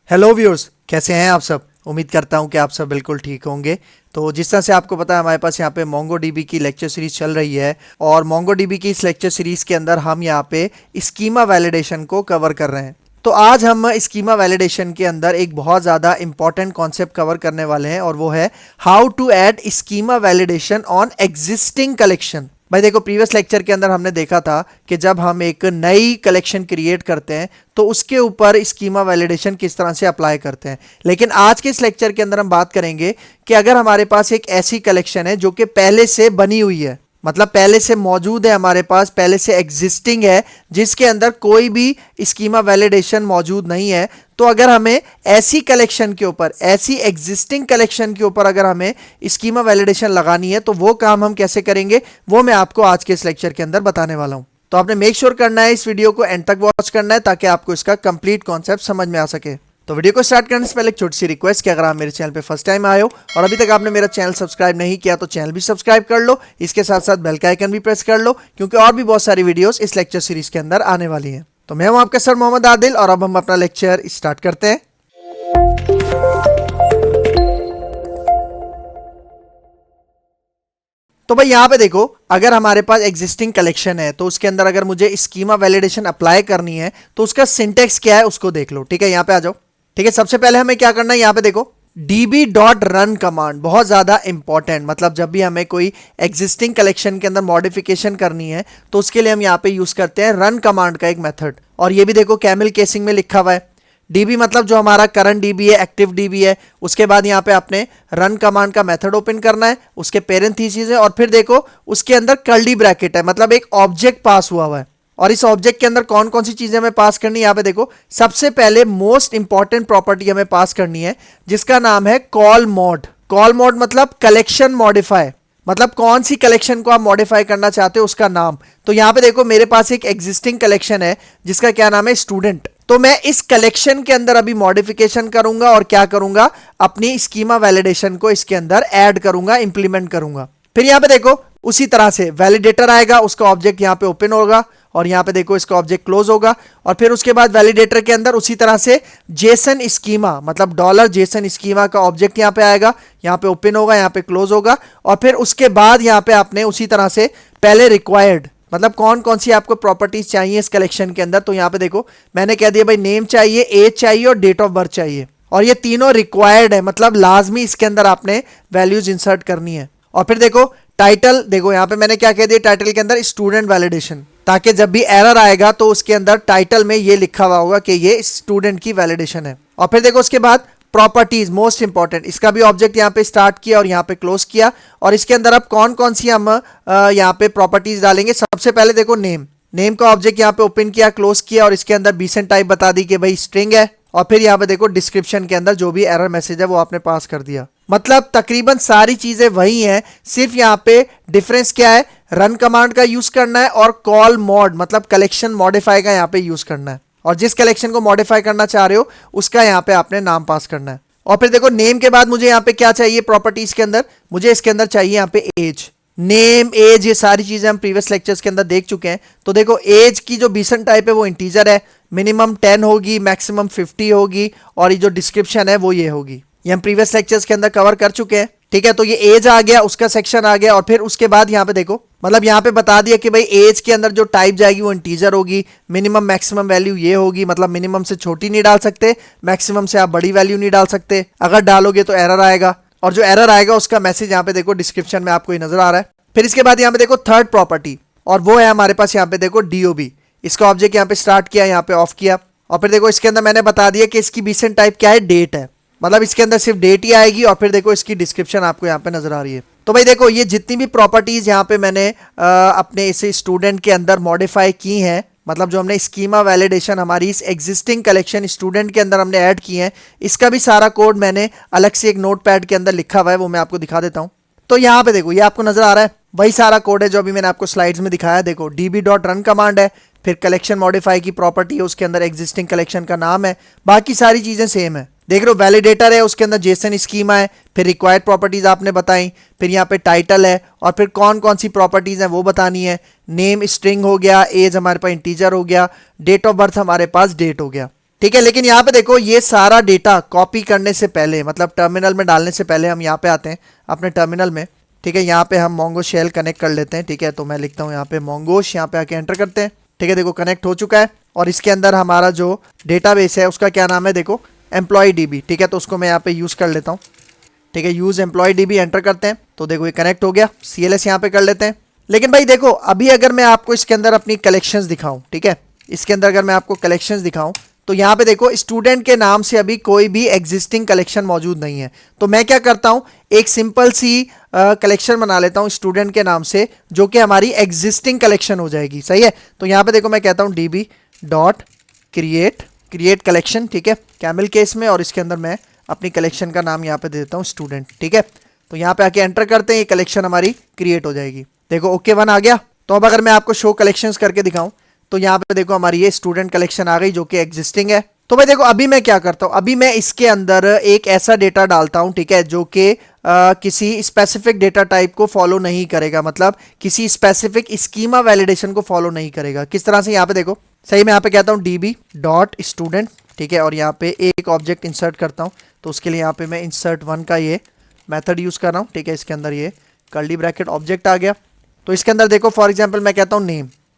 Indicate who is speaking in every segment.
Speaker 1: Hello viewers, कैसे हैं आप सब। उम्मीद करता हूं कि आप सब बिल्कुल ठीक होंगे। तो जिस तरह से आपको पता है हमारे पास यहाँ पे मोंगोडीबी की लेक्चर सीरीज चल रही है और मोंगोडीबी की इस लेक्चर सीरीज के अंदर हम यहाँ पे स्कीमा वैलिडेशन को कवर कर रहे हैं। तो आज हम स्कीमा वैलिडेशन के अंदर एक बहुत ज़्यादा इंपॉर्टेंट कॉन्सेप्ट कवर करने वाले हैं और वो है how to add schema validation on existing collection. भाई देखो, प्रीवियस लेक्चर के अंदर हमने देखा था कि जब हम एक नई कलेक्शन क्रिएट करते हैं तो उसके ऊपर स्कीमा वैलिडेशन किस तरह से अप्लाई करते हैं। लेकिन आज के इस लेक्चर के अंदर हम बात करेंगे कि अगर हमारे पास एक ऐसी कलेक्शन है जो कि पहले से बनी हुई है, मतलब पहले से मौजूद है, हमारे पास पहले से एग्जिस्टिंग है, जिसके अंदर कोई भी स्कीमा वैलिडेशन मौजूद नहीं है, तो अगर हमें ऐसी कलेक्शन के ऊपर, ऐसी एग्जिस्टिंग कलेक्शन के ऊपर अगर हमें स्कीमा वैलिडेशन लगानी है तो वो काम हम कैसे करेंगे, वो मैं आपको आज के इस लेक्चर के अंदर बताने वाला हूं। तो आपने मेक श्योर करना है इस वीडियो को एंड तक वॉच करना है ताकि आपको इसका कंप्लीट कॉन्सेप्ट समझ में आ सके। तो वीडियो को स्टार्ट करने से पहले एक छोटी सी रिक्वेस्ट कि अगर आप मेरे चैनल पे फर्स्ट टाइम आए हो और अभी तक आपने मेरा चैनल सब्सक्राइब नहीं किया तो चैनल भी सब्सक्राइब कर लो, इसके साथ साथ बेल का आइकन भी प्रेस कर लो क्योंकि और भी बहुत सारी वीडियोस इस लेक्चर सीरीज के अंदर आने वाली हैं। तो मैं हूं आपका सर मोहम्मद आदिल और अब हम अपना लेक्चर स्टार्ट करते हैं। तो भाई यहाँ पे देखो, अगर हमारे पास एग्जिस्टिंग कलेक्शन है तो उसके अंदर अगर मुझे स्कीमा वैलिडेशन अप्लाई करनी है तो उसका सिंटेक्स क्या है उसको देख लो। ठीक है, यहाँ पे आ जाओ। ठीक है, सबसे पहले हमें क्या करना है, यहाँ पे देखो db.run कमांड बहुत ज्यादा इंपॉर्टेंट। मतलब जब भी हमें कोई एग्जिस्टिंग कलेक्शन के अंदर मॉडिफिकेशन करनी है तो उसके लिए हम यहाँ पे यूज करते हैं रन कमांड का एक मेथड। और ये भी देखो कैमल केसिंग में लिखा हुआ है। डीबी मतलब जो हमारा करंट डीबी है, एक्टिव डीबी है। उसके बाद यहाँ पे आपने रन कमांड का मेथड ओपन करना है, उसके पेरेंथीसिस है और फिर देखो उसके अंदर कर्ली ब्रैकेट है, मतलब एक ऑब्जेक्ट पास हुआ है। और इस ऑब्जेक्ट के अंदर कौन कौन सी चीजें हमें पास करनी है, यहाँ पे देखो सबसे पहले मोस्ट इंपॉर्टेंट प्रॉपर्टी हमें पास करनी है जिसका नाम है कॉल मॉड। कॉल मॉड मतलब कलेक्शन मॉडिफाई, मतलब कौन सी कलेक्शन को आप मॉडिफाई करना चाहते हो उसका नाम। तो यहाँ पे देखो मेरे पास एक एग्जिस्टिंग कलेक्शन है जिसका क्या नाम है, स्टूडेंट। तो मैं इस कलेक्शन के अंदर अभी मॉडिफिकेशन करूंगा और क्या करूंगा, अपनी स्कीमा वैलिडेशन को इसके अंदर ऐड करूंगा, इंप्लीमेंट करूंगा। फिर यहाँ पे देखो उसी तरह से वैलिडेटर आएगा, उसका ऑब्जेक्ट यहाँ पे ओपन होगा और यहाँ पे देखो इसका ऑब्जेक्ट क्लोज होगा। और फिर उसके बाद वैलिडेटर के अंदर उसी तरह से जेसन स्कीमा मतलब $जेसन स्कीमा का ऑब्जेक्ट यहाँ पे आएगा, यहाँ पे ओपन होगा, यहाँ पे क्लोज होगा। और फिर उसके बाद यहाँ पे आपने उसी तरह से पहले रिक्वायर्ड मतलब कौन कौन सी आपको प्रॉपर्टीज चाहिए इस कलेक्शन के अंदर, तो यहाँ पे देखो मैंने कह दिया भाई नेम चाहिए, एज चाहिए और डेट ऑफ बर्थ चाहिए। और ये तीनों रिक्वायर्ड है, मतलब लाजमी इसके अंदर आपने वैल्यूज इंसर्ट करनी है। और फिर देखो टाइटल, देखो यहाँ पे मैंने क्या कह दिया, टाइटल के अंदर स्टूडेंट वैलिडेशन, ताकि जब भी एरर आएगा तो उसके अंदर टाइटल में ये लिखा हुआ होगा कि ये स्टूडेंट की वैलिडेशन है। और फिर देखो उसके बाद प्रॉपर्टीज मोस्ट इंपॉर्टेंट, इसका भी ऑब्जेक्ट यहाँ पे स्टार्ट किया और यहाँ पे क्लोज किया। और इसके अंदर अब कौन कौन सी हम यहाँ पे प्रॉपर्टीज डालेंगे। सबसे पहले देखो नेम, नेम का ऑब्जेक्ट यहाँ पे ओपन किया, क्लोज किया और इसके अंदर बीसेंट टाइप बता दी कि भाई स्ट्रिंग है। और फिर यहाँ पे देखो डिस्क्रिप्शन के अंदर जो भी एरर मैसेज है वो आपने पास कर दिया। मतलब तकरीबन सारी चीजें वही हैं, सिर्फ यहाँ पे डिफरेंस क्या है, रन कमांड का यूज करना है और कॉल मॉड मतलब कलेक्शन मॉडिफाई का यहाँ पे यूज करना है। और जिस कलेक्शन को मॉडिफाई करना चाह रहे हो उसका यहाँ पे आपने नाम पास करना है। और फिर देखो नेम के बाद मुझे यहाँ पे क्या चाहिए प्रॉपर्टीज के अंदर, मुझे इसके अंदर चाहिए यहाँ पे एज। नेम, एज, ये सारी चीजें हम प्रीवियस लेक्चर्स के अंदर देख चुके हैं। तो देखो एज की जो बीसन टाइप है वो इंटीजर है, मिनिमम 10 होगी, मैक्सिमम 50 होगी और ये जो डिस्क्रिप्शन है वो ये होगी। ये हम प्रीवियस लेक्चर्स के अंदर कवर कर चुके हैं। ठीक है, तो ये एज आ गया, उसका सेक्शन आ गया। और फिर उसके बाद यहाँ पे देखो मतलब यहाँ पे बता दिया कि भाई एज के अंदर जो टाइप जाएगी वो इंटीजर होगी, मिनिमम मैक्सिमम वैल्यू ये होगी, मतलब मिनिमम से छोटी नहीं डाल सकते, मैक्सिमम से आप बड़ी वैल्यू नहीं डाल सकते, अगर डालोगे तो एरर आएगा। और जो एरर आएगा उसका मैसेज यहाँ पे देखो डिस्क्रिप्शन में आपको नजर आ रहा है। फिर इसके बाद यहाँ पे देखो थर्ड प्रॉपर्टी और वो है हमारे पास यहाँ पे देखो डीओबी, इसका ऑब्जेक्ट यहाँ पे स्टार्ट किया, यहाँ पे ऑफ किया। और फिर देखो इसके अंदर मैंने बता दिया कि इसकी बीसेंट टाइप क्या है, डेट है, मतलब इसके अंदर सिर्फ डेट ही आएगी। और फिर देखो इसकी डिस्क्रिप्शन आपको यहाँ पे नजर आ रही है। तो भाई देखो ये जितनी भी प्रॉपर्टीज यहाँ पे मैंने अपने इस स्टूडेंट के अंदर मॉडिफाई की हैं, मतलब जो हमने स्कीमा वैलिडेशन हमारी इस एग्जिस्टिंग कलेक्शन स्टूडेंट के अंदर हमने ऐड की है, इसका भी सारा कोड मैंने अलग से एक नोटपैड के अंदर लिखा हुआ है, वो मैं आपको दिखा देता हूँ। तो यहाँ पे देखो ये आपको नजर आ रहा है, वही सारा कोड है जो अभी मैंने आपको स्लाइड्स में दिखाया। देखो db.run कमांड है, फिर कलेक्शन मॉडिफाई की प्रॉपर्टी है, उसके अंदर एग्जिस्टिंग कलेक्शन का नाम है, बाकी सारी चीजें सेम है। देख रहे हो वैलिडेटर है, उसके अंदर जेसन स्कीमा है, फिर रिक्वायर्ड प्रॉपर्टीज आपने बताई, फिर यहाँ पे टाइटल है और फिर कौन कौन सी प्रॉपर्टीज हैं वो बतानी है। नेम स्ट्रिंग हो गया, एज हमारे पास इंटीजर हो गया, डेट ऑफ बर्थ हमारे पास डेट हो गया। ठीक है। लेकिन यहाँ पे देखो ये सारा डेटा कॉपी करने से पहले, मतलब टर्मिनल में डालने से पहले हम यहाँ पे आते हैं अपने टर्मिनल में। ठीक है, यहाँ पे हम मोंगो शेल कनेक्ट कर लेते हैं। ठीक है, तो मैं लिखता हूँ यहाँ पे मोंगोश, यहाँ पे आके एंटर करते हैं। ठीक है, देखो कनेक्ट हो चुका है और इसके अंदर हमारा जो डेटाबेस है उसका क्या नाम है, देखो एम्प्लॉय डीबी। ठीक है, तो उसको मैं यहाँ पे यूज़ कर लेता हूँ। ठीक है, यूज़ एम्प्लॉय डीबी एंटर करते हैं तो देखो ये कनेक्ट हो गया। CLS यहाँ पे कर लेते हैं। लेकिन भाई देखो अभी अगर मैं आपको इसके अंदर अपनी कलेक्शंस दिखाऊं, ठीक है, इसके अंदर अगर मैं आपको कलेक्शंस दिखाऊं तो यहाँ पे देखो स्टूडेंट के नाम से अभी कोई भी एग्जिस्टिंग कलेक्शन मौजूद नहीं है। तो मैं क्या करता हूँ, एक सिंपल सी कलेक्शन बना लेता हूँ स्टूडेंट के नाम से, जो कि हमारी एग्जिस्टिंग कलेक्शन हो जाएगी। सही है, तो यहाँ पे देखो मैं कहता हूँ DB डॉट क्रिएट कलेक्शन। ठीक है, कैमल केस में, और इसके अंदर मैं अपनी कलेक्शन का नाम यहाँ पे दे देता हूँ स्टूडेंट। ठीक है, तो यहाँ पे आके एंटर करते हैं, ये कलेक्शन हमारी क्रिएट हो जाएगी। देखो ओके 1 आ गया। तो अब अगर मैं आपको शो कलेक्शंस करके दिखाऊं तो यहाँ पे देखो हमारी ये स्टूडेंट कलेक्शन आ गई जो कि एग्जिस्टिंग है। तो भाई देखो अभी मैं क्या करता हूँ, अभी मैं इसके अंदर एक ऐसा डेटा डालता हूँ, ठीक है, जो कि किसी स्पेसिफिक डेटा टाइप को फॉलो नहीं करेगा, मतलब किसी स्पेसिफिक स्कीमा वैलिडेशन को फॉलो नहीं करेगा। किस तरह से, यहाँ पे देखो सही, मैं यहाँ पे कहता हूँ DB डॉट स्टूडेंट। ठीक है, और यहाँ पे एक ऑब्जेक्ट इंसर्ट करता हूँ, तो उसके लिए यहाँ पे मैं insert1 का ये मेथड यूज कर रहा हूँ। ठीक है, इसके अंदर ये कर्ली ब्रैकेट ऑब्जेक्ट आ गया। तो इसके अंदर देखो फॉर एग्जांपल मैं कहता हूँ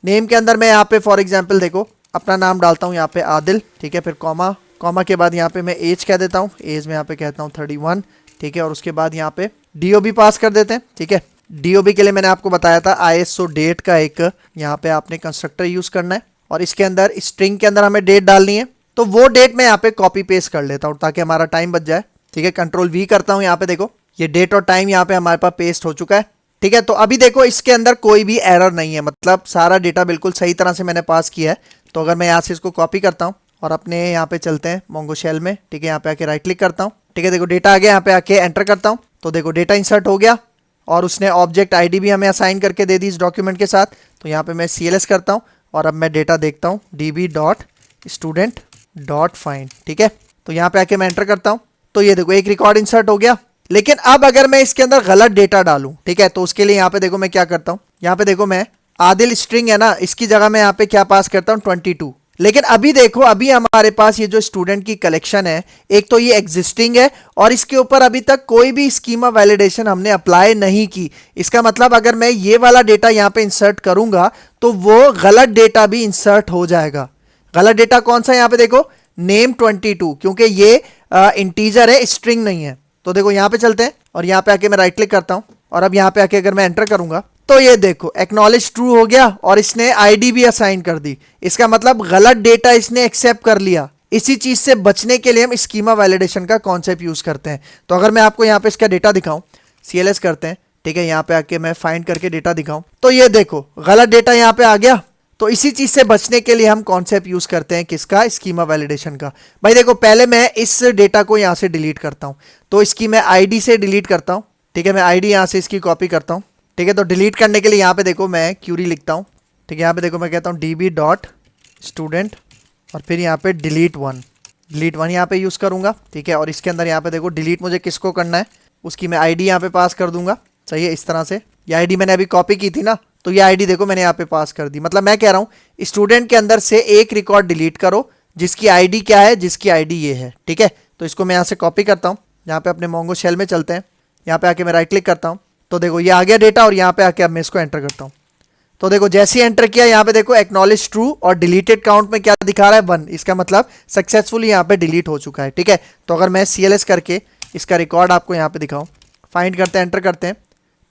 Speaker 1: नेम के अंदर मैं यहाँ पे फॉर एग्जांपल देखो अपना नाम डालता हूँ यहाँ पे आदिल। ठीक है, फिर कॉमा के बाद यहाँ पे मैं एज कह देता हूँ, एज में यहाँ पे कहता हूँ 31। ठीक है, और उसके बाद यहाँ पे DOB पास कर देते हैं। ठीक है, DOB के लिए मैंने आपको बताया था ISO डेट का एक यहाँ पे आपने कंस्ट्रक्टर यूज करना है, और इसके अंदर स्ट्रिंग के अंदर हमें डेट डालनी है। तो वो डेट मैं यहाँ पे कॉपी पेस्ट कर लेता हूँ ताकि हमारा टाइम बच जाए। ठीक है, Ctrl+V करता हूँ, यहाँ पे देखो ये डेट और टाइम यहाँ पे हमारे पास पेस्ट हो चुका है। ठीक है, तो अभी देखो इसके अंदर कोई भी एरर नहीं है, मतलब सारा डेटा बिल्कुल सही तरह से मैंने पास किया है। तो अगर मैं यहाँ से इसको कॉपी करता हूँ और अपने यहाँ पे चलते हैं मोंगो शेल में। ठीक है, यहाँ पे आके राइट क्लिक करता हूँ। ठीक है, देखो डेटा आ गया, यहाँ पे आके एंटर करता हूँ तो देखो डेटा इंसर्ट हो गया, और उसने ऑब्जेक्ट ID भी हमें असाइन करके दे दी इस डॉक्यूमेंट के साथ। तो यहाँ पे मैं CLS करता हूँ और अब मैं डेटा देखता हूँ DB dot student dot find. ठीक है, तो यहाँ पे आके मैं एंटर करता हूँ तो ये देखो एक रिकॉर्ड इंसर्ट हो गया। लेकिन अब अगर मैं इसके अंदर गलत डेटा डालूं, ठीक है, तो उसके लिए यहाँ पे देखो मैं क्या करता हूँ, यहाँ पे देखो मैं आदिल स्ट्रिंग है ना, इसकी जगह मैं यहाँ पे क्या पास करता हूँ 22। लेकिन अभी देखो अभी हमारे पास ये जो स्टूडेंट की कलेक्शन है, एक तो ये एग्जिस्टिंग है और इसके ऊपर अभी तक कोई भी स्कीमा वैलिडेशन हमने अप्लाई नहीं की। इसका मतलब अगर मैं ये वाला डेटा यहाँ पे इंसर्ट करूंगा तो वो गलत डेटा भी इंसर्ट हो जाएगा। गलत डेटा कौन सा है, यहाँ पे देखो नेम 22, क्योंकि ये इंटीजर है, स्ट्रिंग नहीं है। तो देखो यहाँ पे चलते हैं और यहाँ पे आके मैं राइट क्लिक करता हूँ, और अब यहाँ पे आके अगर मैं एंटर करूंगा तो ये देखो एक्नॉलेज ट्रू हो गया और इसने ID भी असाइन कर दी। इसका मतलब गलत डेटा इसने एक्सेप्ट कर लिया। इसी चीज से बचने के लिए हम स्कीमा वैलिडेशन का कॉन्सेप्ट यूज करते हैं। तो अगर मैं आपको यहाँ पे इसका डेटा दिखाऊं, CLS करते हैं। ठीक है, यहाँ पे आके मैं फाइंड करके डेटा दिखाऊं तो ये देखो गलत डेटा यहाँ पे आ गया। तो इसी चीज से बचने के लिए हम कॉन्सेप्ट यूज करते हैं किसका, स्कीमा वैलिडेशन का। भाई देखो पहले मैं इस डेटा को यहाँ से डिलीट करता हूँ, तो इसकी मैं ID से डिलीट करता हूँ। ठीक है, मैं ID यहाँ से इसकी कॉपी करता हूँ। ठीक है, तो डिलीट करने के लिए यहाँ पे देखो मैं क्यूरी लिखता हूँ। ठीक है, यहाँ पे देखो मैं कहता हूँ DB डॉट स्टूडेंट और फिर यहाँ पे डिलीट वन यहाँ पे यूज़ करूँगा। ठीक है, और इसके अंदर यहाँ पे देखो डिलीट मुझे किसको करना है, उसकी मैं ID यहाँ पे पास कर दूंगा। सही है, इस तरह से ये ID मैंने अभी कॉपी की थी ना, तो ये ID देखो मैंने यहाँ पे पास कर दी। मतलब मैं कह रहा हूँ स्टूडेंट के अंदर से एक रिकॉर्ड डिलीट करो जिसकी ID क्या है, जिसकी ID ये है। ठीक है, तो इसको मैं यहाँ से कॉपी करता हूँ, यहाँ पे अपने मोंगो शेल में चलते हैं, यहाँ पे आके मैं राइट क्लिक करता हूँ तो देखो ये आ गया डेटा, और यहाँ पे आके अब मैं इसको एंटर करता हूँ। तो देखो जैसे ही एंटर किया यहाँ पे देखो एक्नॉलेज ट्रू और डिलीटेड काउंट में क्या दिखा रहा है 1। इसका मतलब सक्सेसफुली यहाँ पे डिलीट हो चुका है। ठीक है, तो अगर मैं CLS करके इसका रिकॉर्ड आपको यहाँ पे दिखाऊं, फाइंड करते हैं, एंटर करते हैं,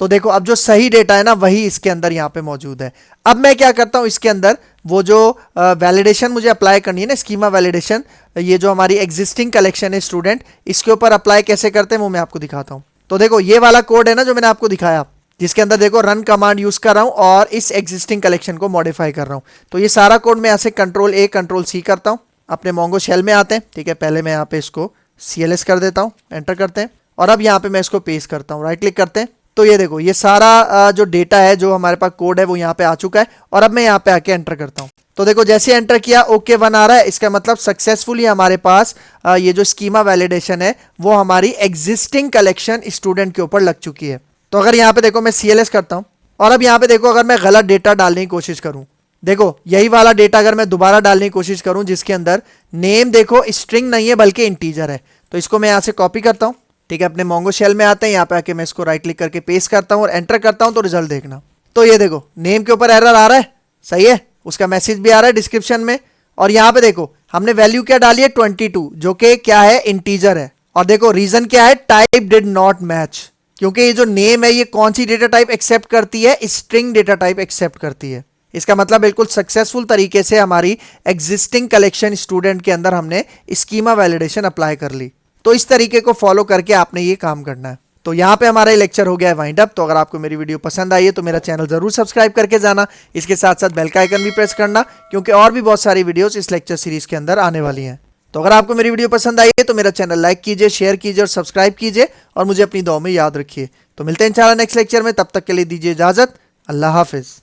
Speaker 1: तो देखो अब जो सही डेटा है ना वही इसके अंदर यहाँ पे मौजूद है। अब मैं क्या करता हूँ, इसके अंदर वो जो वैलिडेशन मुझे अप्लाई करनी है ना, स्कीमा वैलिडेशन, ये जो हमारी एग्जिस्टिंग कलेक्शन है स्टूडेंट, इसके ऊपर अप्लाई कैसे करते हैं वो मैं आपको दिखाता हूँ। तो देखो ये वाला कोड है ना जो मैंने आपको दिखाया, जिसके अंदर देखो रन कमांड यूज कर रहा हूँ और इस एग्जिस्टिंग कलेक्शन को मॉडिफाई कर रहा हूँ। तो ये सारा कोड मैं यहाँ से Ctrl+A Ctrl+C करता हूँ, अपने मोंगो शेल में आते हैं। ठीक है, पहले मैं यहाँ पे इसको CLS कर देता हूँ, एंटर करते हैं, और अब यहाँ पे मैं इसको पेस्ट करता हूँ, राइट क्लिक करते हैं। तो ये देखो ये सारा जो डेटा है, जो हमारे पास कोड है वो यहाँ पे आ चुका है, और अब मैं यहाँ पे आके एंटर करता हूँ। तो देखो जैसे एंटर किया ओके 1 आ रहा है। इसका मतलब सक्सेसफुली हमारे पास ये जो स्कीमा वैलिडेशन है वो हमारी एग्जिस्टिंग कलेक्शन स्टूडेंट के ऊपर लग चुकी है। तो अगर यहाँ पे देखो मैं CLS करता हूँ, और अब यहाँ पे देखो अगर मैं गलत डेटा डालने की कोशिश करूँ, देखो यही वाला डेटा अगर मैं दोबारा डालने की कोशिश करूं जिसके अंदर नेम देखो स्ट्रिंग नहीं है बल्कि इंटीजर है, तो इसको मैं यहां से कॉपी करता हूं। ठीक है, अपने मोंगो शेल में आते हैं, यहां पे आके मैं इसको राइट क्लिक करके पेस्ट करता हूं और एंटर करता हूं, तो रिजल्ट देखना। तो ये देखो नेम के ऊपर एरर आ रहा है, सही है, उसका मैसेज भी आ रहा है डिस्क्रिप्शन में। और यहां पे देखो हमने वैल्यू क्या डाली है 22, जो कि क्या है, इंटीजर है। और देखो रीजन क्या है, टाइप डिड नॉट मैच, क्योंकि ये जो नेम है ये कौन सी डेटा टाइप एक्सेप्ट करती है, स्ट्रिंग डेटा टाइप एक्सेप्ट करती है। इसका मतलब बिल्कुल सक्सेसफुल तरीके से हमारी एग्जिस्टिंग कलेक्शन स्टूडेंट के अंदर हमने स्कीमा वैलिडेशन अप्लाई कर ली। तो इस तरीके को फॉलो करके आपने ये काम करना है। तो यहाँ पे हमारा लेक्चर हो गया है वाइंड अप। तो अगर आपको मेरी वीडियो पसंद आई है तो मेरा चैनल जरूर सब्सक्राइब करके जाना, इसके साथ साथ बेल का आइकन भी प्रेस करना, क्योंकि और भी बहुत सारी वीडियोस इस लेक्चर सीरीज के अंदर आने वाली हैं। तो अगर आपको मेरी वीडियो पसंद आई है तो मेरा चैनल लाइक कीजिए, शेयर कीजिए और सब्सक्राइब कीजिए, और मुझे अपनी दुआ में याद रखिए। तो मिलते हैं इंशाल्लाह नेक्स्ट लेक्चर में, तब तक के लिए दीजिए इजाजत। अल्लाह हाफिज।